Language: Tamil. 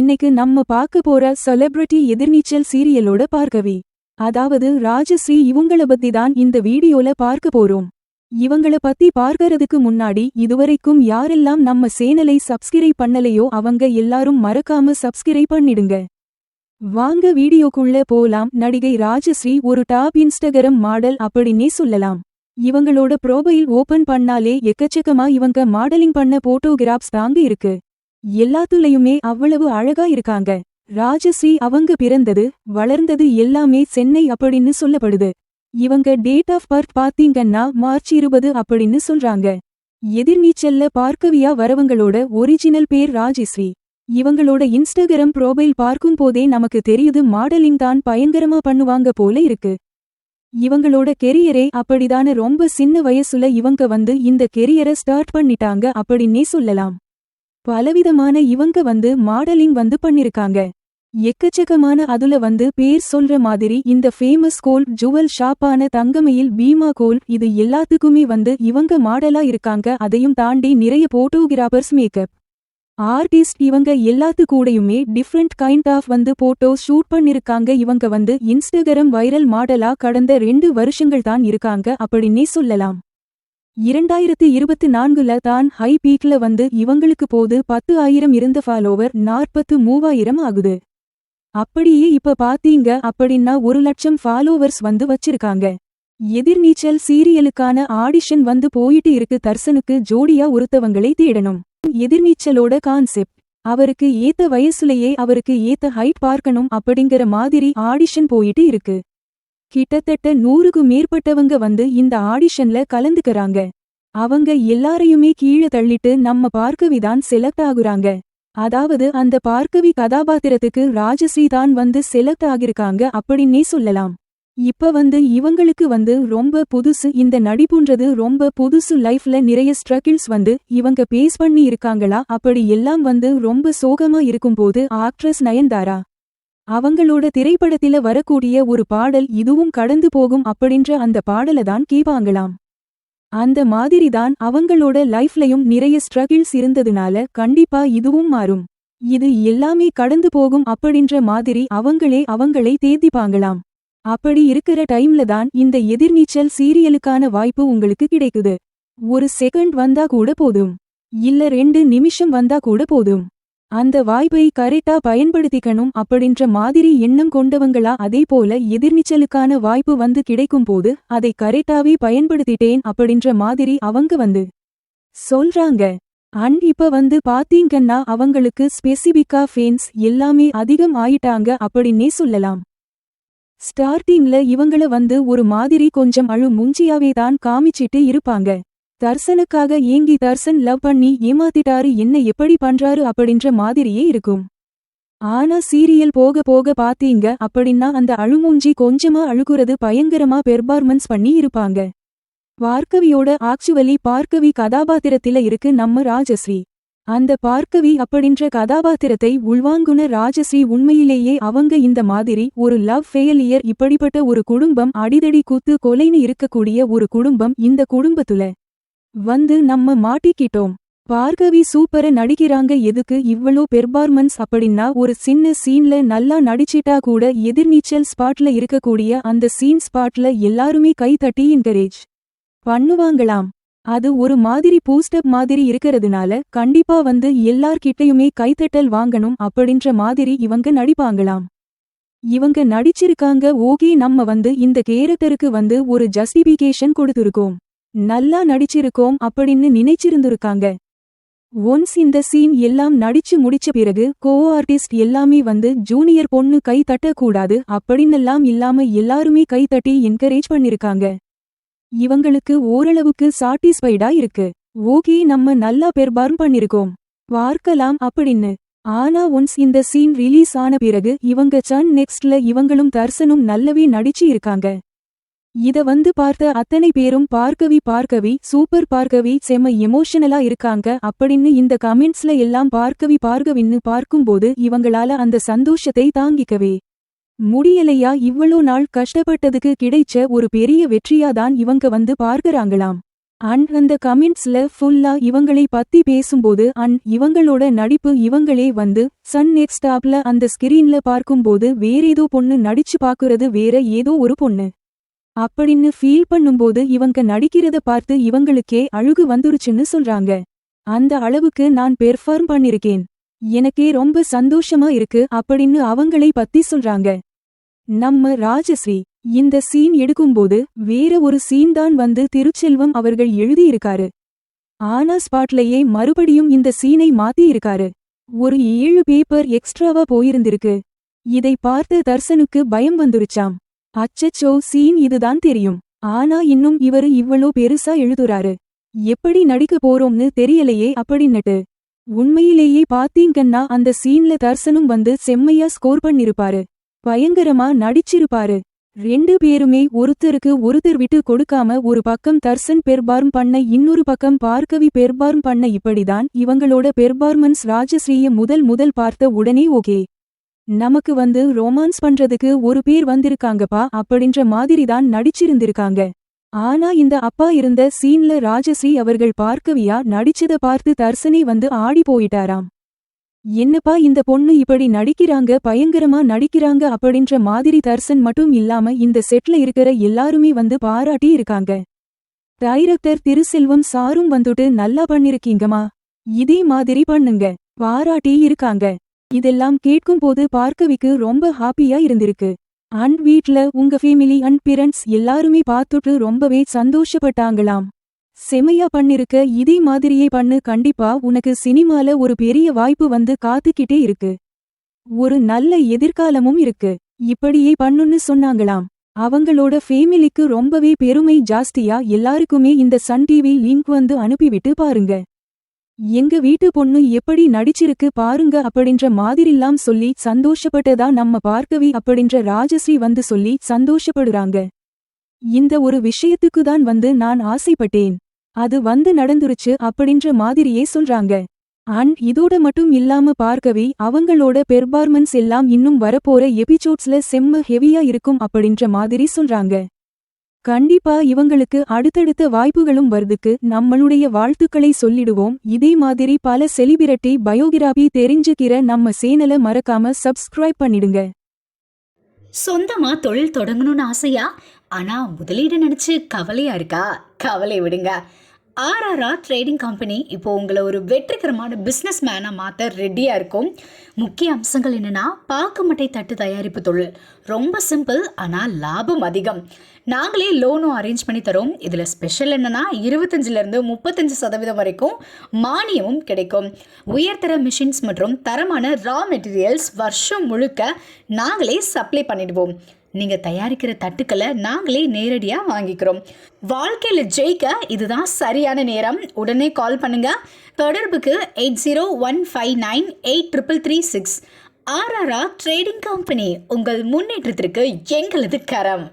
இன்னைக்கு நம்ம பார்க்க போற செலிபிரிட்டி எதிர்நீச்சல் சீரியலோட பார்கவி, அதாவது ராஜஸ்ரீ. இவங்கள பத்தி தான் இந்த வீடியோல பார்க்க போறோம். இவங்கள பத்தி பார்க்கறதுக்கு முன்னாடி இதுவரைக்கும் யாரெல்லாம் நம்ம சேனலை சப்ஸ்கிரைப் பண்ணலையோ அவங்க எல்லாரும் மறக்காம சப்ஸ்கிரைப் பண்ணிடுங்க. வாங்க வீடியோக்குள்ள போலாம். நடிகை ராஜஸ்ரீ ஒரு டாப் இன்ஸ்டாகிராம் மாடல் அப்படின்னே சொல்லலாம். இவங்களோட ப்ரொஃபைல் ஓபன் பண்ணாலே எக்கச்சக்கமா இவங்க மாடலிங் பண்ண போட்டோகிராஃப்ஸ் தாங்க இருக்கு. எல்லாத்துலயுமே அவ்வளவு அழகா இருக்காங்க. ராஜஸ்ரீ அவங்க பிறந்தது வளர்ந்தது எல்லாமே சென்னை அப்படின்னு சொல்லப்படுது. இவங்க டேட் ஆஃப் பர்த் பாத்தீங்கன்னா மார்ச் 20 அப்படின்னு சொல்றாங்க. எதிர்நீச்சல்ல பார்கவியா வரவங்களோட ஒரிஜினல் பேர் ராஜஸ்ரீ. இவங்களோட இன்ஸ்டாகிராம் ப்ரொஃபைல் பார்க்கும் போதே நமக்கு தெரியுது மாடலிங் தான் பயங்கரமா பண்ணுவாங்க போல இருக்கு. இவங்களோட கெரியரே அப்படிதான. ரொம்ப சின்ன வயசுல இவங்க வந்து இந்த கெரியரை ஸ்டார்ட் பண்ணிட்டாங்க அப்படின்னே சொல்லலாம். பலவிதமான இவங்க வந்து மாடலிங் வந்து பண்ணிருக்காங்க. எக்கச்சக்கமான. அதுல வந்து பேர் சொல்ற மாதிரி இந்த ஃபேமஸ் கோல்ட் ஜுவல் ஷாப்பான தங்கமயில், பீமா கோல்ட், இது எல்லாத்துக்குமே வந்து இவங்க மாடலா இருக்காங்க. அதையும் தாண்டி நிறைய போட்டோகிராஃபர்ஸ், மேக்கப் ஆர்டிஸ்ட், இவங்க எல்லாத்து கூடயுமே டிஃப்ரெண்ட் கைண்ட் ஆஃப் வந்து போட்டோ ஷூட் பண்ணிருக்காங்க. இவங்க வந்து இன்ஸ்டாகிராம் வைரல் மாடலா கடந்த 2 வருஷங்கள் தான் இருக்காங்க அப்படின்னே சொல்லலாம். 2024ல தான் ஹை பீக்ல வந்து இவங்களுக்கு போது 10,000 இருந்த ஃபாலோவர் 43,000 ஆகுது. அப்படியே இப்ப பாத்தீங்க அப்படின்னா 1,00,000 ஃபாலோவர்ஸ் வந்து வச்சிருக்காங்க. எதிர்நீச்சல் சீரியலுக்கான ஆடிஷன் வந்து போயிட்டு இருக்கு. தர்சனுக்கு ஜோடியா ஒருத்தவங்களை தேடணும். எதிர்நீச்சலோட கான்செப்ட் அவருக்கு ஏத்த வயசுலயே அவருக்கு ஏத்த ஹைட் பார்க்கணும் அப்படிங்கிற மாதிரி ஆடிஷன் போயிட்டு இருக்கு. கிட்டத்தட்ட 100க்கு மேற்பட்டவங்க வந்து இந்த ஆடிஷன்ல கலந்துக்கறாங்க. அவங்க எல்லாரையுமே கீழே தள்ளிட்டு நம்ம பார்கவி தான் செலக்ட் ஆகுறாங்க. அதாவது அந்த பார்கவி கதாபாத்திரத்துக்கு ராஜஸ்ரீ தான் வந்து செலக்ட் ஆகிருக்காங்க அப்படின்னே சொல்லலாம். இப்ப வந்து இவங்களுக்கு வந்து ரொம்ப புதுசு. இந்த நடிப்புன்றது ரொம்ப புதுசு. லைஃப்ல நிறைய ஸ்ட்ரகிள்ஸ் வந்து இவங்க பேஸ் பண்ணி இருக்காங்களா. அப்படி எல்லாம் வந்து ரொம்ப சோகமா இருக்கும்போது ஆக்ட்ரஸ் நயன்தாரா அவங்களோட திரைப்படத்தில வரக்கூடிய ஒரு பாடல் இதுவும் கடந்து போகும் அப்படின்ற அந்த பாடல தான் கேப்பாங்களாம். அந்த மாதிரிதான் அவங்களோட லைஃப்லயும் நிறைய ஸ்ட்ரகிள்ஸ் இருந்ததுனால கண்டிப்பா இதுவும் மாறும். இது எல்லாமே கடந்து போகும் அப்படின்ற மாதிரி அவங்களை தேத்திப்பாங்களாம். அப்படி இருக்கிற டைம்ல தான் இந்த எதிர்நீச்சல் சீரியலுக்கான வாய்ப்பு உங்களுக்கு கிடைக்குது. ஒரு செகண்ட் வந்தா கூட போதும், இல்ல 2 நிமிஷம் வந்தா கூட போதும். அந்த வாய்ப்பை கரெக்டா பயன்படுத்திக்கணும் அப்படின்ற மாதிரி எண்ணம் கொண்டவங்களா. அதே போல எதிர்நீச்சலுக்கான வாய்ப்பு வந்து கிடைக்கும் போது அதை கரெக்டாவே பயன்படுத்திட்டேன் அப்படின்ற மாதிரி அவங்க வந்து சொல்றாங்க. அண்ட் இப்ப வந்து பாத்தீங்கன்னா அவங்களுக்கு ஸ்பெசிபிக்கா ஃபேன்ஸ் எல்லாமே அதிகம் ஆயிட்டாங்க அப்படின்னே சொல்லலாம். ஸ்டார்டிங்ல இவங்கள வந்து ஒரு மாதிரி கொஞ்சம் மூஞ்சியாவே தான் காமிச்சிட்டு இருப்பாங்க. தர்சனுக்காக ஏங்கி தர்சன் லவ் பண்ணி ஏமாத்திட்டாரு, என்ன எப்படி பண்றாரு அப்படின்ற மாதிரியே இருக்கும். ஆனா சீரியல் போக போக பாத்தீங்க அப்படின்னா அந்த அழுமூஞ்சி கொஞ்சமா அழுகுறது பயங்கரமா பெர்ஃபார்மன்ஸ் பண்ணி இருப்பாங்க. பார்கவியோட ஆக்சுவலி பார்கவி கதாபாத்திரத்தில இருக்கு நம்ம ராஜஸ்ரீ. அந்த பார்கவி அப்படின்ற கதாபாத்திரத்தை உள்வாங்குன ராஜஸ்ரீ. உண்மையிலேயே அவங்க இந்த மாதிரி ஒரு லவ் ஃபெயிலியர், இப்படிப்பட்ட ஒரு குடும்பம், அடிதடி கூத்து கொலைன்னு இருக்கக்கூடிய ஒரு குடும்பம், இந்த குடும்பத்துல வந்து நம்ம மாட்டிக்கிட்டோம். பார்கவி சூப்பர நடிக்கிறாங்க. எதுக்கு இவ்வளோ பெர்ஃபார்மன்ஸ் அப்படின்னா ஒரு சின்ன சீன்ல நல்லா நடிச்சிட்டா கூட எதிர்நீச்சல் ஸ்பாட்ல இருக்கக்கூடிய அந்த சீன் ஸ்பாட்ல எல்லாருமே கை தட்டி என்கரேஜ் பண்ணுவாங்களாம். அது ஒரு மாதிரி பூஸ்டப் மாதிரி இருக்கிறதுனால கண்டிப்பா வந்து எல்லார்கிட்டயுமே கைத்தட்டல் வாங்கணும் அப்படின்ற மாதிரி இவங்க நடிப்பாங்களாம். இவங்க நடிச்சிருக்காங்க. ஓகே, நம்ம வந்து இந்த கேரக்டருக்கு வந்து ஒரு ஜஸ்டிபிகேஷன் கொடுத்திருக்கோம், நல்லா நடிச்சிருக்கோம் அப்படின்னு நினைச்சிருந்திருக்காங்க. ஒன்ஸ் இந்த சீன் எல்லாம் நடிச்சு முடிச்ச பிறகு கோ ஆர்டிஸ்ட் எல்லாமே வந்து ஜூனியர் பொண்ணு கை தட்டக்கூடாது அப்படின்னெல்லாம் இல்லாம எல்லாருமே கை தட்டி என்கரேஜ் பண்ணிருக்காங்க. இவங்களுக்கு ஓரளவுக்கு சாட்டிஸ்ஃபைடா இருக்கு. ஓகே, நம்ம நல்லா பெர்ஃபார்ம் பண்ணிருக்கோம், பார்க்கலாம் அப்படின்னு. ஆனா ஒன்ஸ் இந்த சீன் ரிலீஸ் ஆன பிறகு இவங்க சன் நெக்ஸ்ட்ல இவங்களும் தர்சனும் நல்லாவே நடிச்சு இருக்காங்க. இத வந்து பார்த்த அத்தனை பேரும் பார்கவி சூப்பர், பார்கவி செம எமோஷனலா இருக்காங்க அப்படின்னு இந்த கமெண்ட்ஸ்ல எல்லாம் பார்கவின்னு பார்க்கும்போது இவங்களால அந்த சந்தோஷத்தை தாங்கிக்கவே முடியலையா. இவ்வளோ நாள் கஷ்டப்பட்டதுக்கு கிடைச்ச ஒரு பெரிய வெற்றியாதான் இவங்க வந்து பார்க்கறாங்களாம். அண்ட் அந்த கமெண்ட்ஸ்ல ஃபுல்லா இவங்களை பத்தி பேசும்போது அண்ட் இவங்களோட நடிப்பு இவங்களே வந்து சன் நெக்ஸ்ட் ஆப்ல அந்த ஸ்கிரீன்ல பார்க்கும்போது வேறேதோ பொண்ணு நடிச்சு பாக்குறது வேற ஏதோ ஒரு பொண்ணு அப்படின்னு ஃபீல் பண்ணும்போது இவங்க நடிக்கிறத பார்த்து இவங்களுக்கே அழுகு வந்துருச்சுன்னு சொல்றாங்க. அந்த அளவுக்கு நான் பெர்ஃபார்ம் பண்ணிருக்கேன், எனக்கே ரொம்ப சந்தோஷமா இருக்கு அப்படின்னு அவங்களை பத்தி சொல்றாங்க. நம்ம ராஜஸ்ரீ இந்த சீன் எடுக்கும்போது வேற ஒரு சீன் தான் வந்து திருச்செல்வம் அவர்கள் எழுதியிருக்காரு. ஆனா ஸ்பாட்லயே மறுபடியும் இந்த சீனை மாத்தி இருக்காரு. ஒரு 7 பேப்பர் எக்ஸ்ட்ராவா போயிருந்திருக்கு. இதை பார்த்த தர்சனுக்கு பயம் வந்துருச்சாம். அச்சச்சோ, சீன் இதுதான் தெரியும், ஆனா இன்னும் இவரு இவ்வளோ பெருசா எழுதுறாரு, எப்படி நடிக்க போறோம்னு தெரியலையே அப்படின்னுட்டு. உண்மையிலேயே பாத்தீங்கன்னா அந்த சீன்ல தர்சனும் வந்து செம்மையா ஸ்கோர் பண்ணிருப்பாரு, பயங்கரமா நடிச்சிருப்பாரு. 2 பேருமே ஒருத்தருக்கு ஒருத்தர் விட்டு கொடுக்காம ஒரு பக்கம் தர்சன் பெர்ஃபார்ம் பண்ண இன்னொரு பக்கம் பார்கவி பெர்ஃபார்ம் பண்ண இப்படிதான் இவங்களோட பெர்ஃபார்மன்ஸ். ராஜஸ்ரீய முதல் பார்த்த உடனே ஓகே, நமக்கு வந்து ரொமான்ஸ் பண்றதுக்கு ஒரு பேர் வந்திருக்காங்கப்பா அப்படின்ற மாதிரிதான் நடிச்சிருந்திருக்காங்க. ஆனா இந்த அப்பா இருந்த சீன்ல ராஜஸ்ரீ அவர்கள் பார்கவியா நடிச்சத பார்த்து தர்சனே வந்து ஆடி போயிட்டாராம். என்னப்பா இந்த பொண்ணு இப்படி நடிக்கிறாங்க, பயங்கரமா நடிக்கிறாங்க அப்படின்ற மாதிரி தர்சன் மட்டும் இல்லாம இந்த செட்ல இருக்கிற எல்லாருமே வந்து பாராட்டி இருக்காங்க. டைரக்டர் திருசெல்வம் சாரும் வந்துட்டு நல்லா பண்ணிருக்கீங்கம்மா, இதே மாதிரி பண்ணுங்க, பாராட்டி இருக்காங்க. இதெல்லாம் கேட்கும்போது பார்கவிக்கு ரொம்ப ஹாப்பியா இருந்திருக்கு. அண்ட் வீட்ல உங்க ஃபேமிலி அண்ட் பேரண்ட்ஸ் எல்லாருமே பார்த்துட்டு ரொம்பவே சந்தோஷப்பட்டாங்களாம். செமையா பண்ணிருக்க, இதே மாதிரியே பண்ணு, கண்டிப்பா உனக்கு சினிமால ஒரு பெரிய வாய்ப்பு வந்து காத்துக்கிட்டே இருக்கு, ஒரு நல்ல எதிர்காலமும் இருக்கு, இப்படியே பண்ணுன்னு சொன்னாங்களாம். அவங்களோட ஃபேமிலிக்கு ரொம்பவே பெருமை ஜாஸ்தியா எல்லாருக்குமே இந்த சன் டிவி லிங்க் வந்து அனுப்பிவிட்டு பாருங்க, எங்க வீட்டு பொண்ணு எப்படி நடிச்சிருக்கு பாருங்க அப்படின்ற மாதிரிலாம் சொல்லி சந்தோஷப்பட்டதா நம்ம பார்கவி அப்படின்ற ராஜஸ்ரீ வந்து சொல்லி சந்தோஷப்படுறாங்க. இந்த ஒரு விஷயத்துக்குதான் வந்து நான் ஆசைப்பட்டேன், அது வந்து நடந்துருச்சு அப்படின்ற மாதிரியே சொல்றாங்க. அண்ட் இதோட மட்டும் இல்லாம பார்கவி அவங்களோட பெர்ஃபார்மன்ஸ் எல்லாம் இன்னும் வரப்போற எபிசோட்ஸ்ல செம்ம ஹெவியா இருக்கும் அப்படின்ற மாதிரி சொல்றாங்க. கண்டிப்பா இவங்களுக்கு அடுத்தடுத்த வாய்ப்புகளும் வருதுக்கு நம்மளுடைய வாழ்த்துக்களை சொல்லிடுவோம். இதே மாதிரி பல செலிபிரிட்டி பயோகிராபி தெரிஞ்சுக்கிற நம்ம சேனலை மறக்காம சப்ஸ்கிரைப் பண்ணிடுங்க. சொந்தமா தொழில் தொடங்கணும்னு ஆசையா, ஆனா முதலீடு நினைச்சு கவலையா இருக்கா? கவலை விடுங்க. ஆர்ஆர்ஆர் ட்ரேடிங் கம்பெனி இப்போ உங்களை ஒரு வெற்றிகரமான பிஸ்னஸ் மேனாக மாற்ற ரெடியாக இருக்கும். முக்கிய அம்சங்கள் என்னென்னா, பாக்கு மட்டை தட்டு தயாரிப்பு தொழில் ரொம்ப சிம்பிள், ஆனால் லாபம் அதிகம். நாங்களே லோனும் அரேஞ்ச் பண்ணி தரோம். இதில் ஸ்பெஷல் என்னென்னா 25% 35% வரைக்கும் மானியமும் கிடைக்கும். உயர்தர மிஷின்ஸ் மற்றும் தரமான ரா மெட்டீரியல்ஸ் வருஷம் முழுக்க நாங்களே சப்ளை பண்ணிடுவோம். நீங்கள் தயாரிக்கிற தட்டுக்களை நாங்களே நேரடியாக வாங்கிக்கிறோம். வாழ்க்கையில் ஜெயிக்க இதுதான் சரியான நேரம். உடனே கால் பண்ணுங்க. தொடர்புக்கு 8015983336. ஆர்ஆர்ஆர் ட்ரேடிங் கம்பெனி, உங்கள் முன்னேற்றத்திற்கு எங்களது கரம்.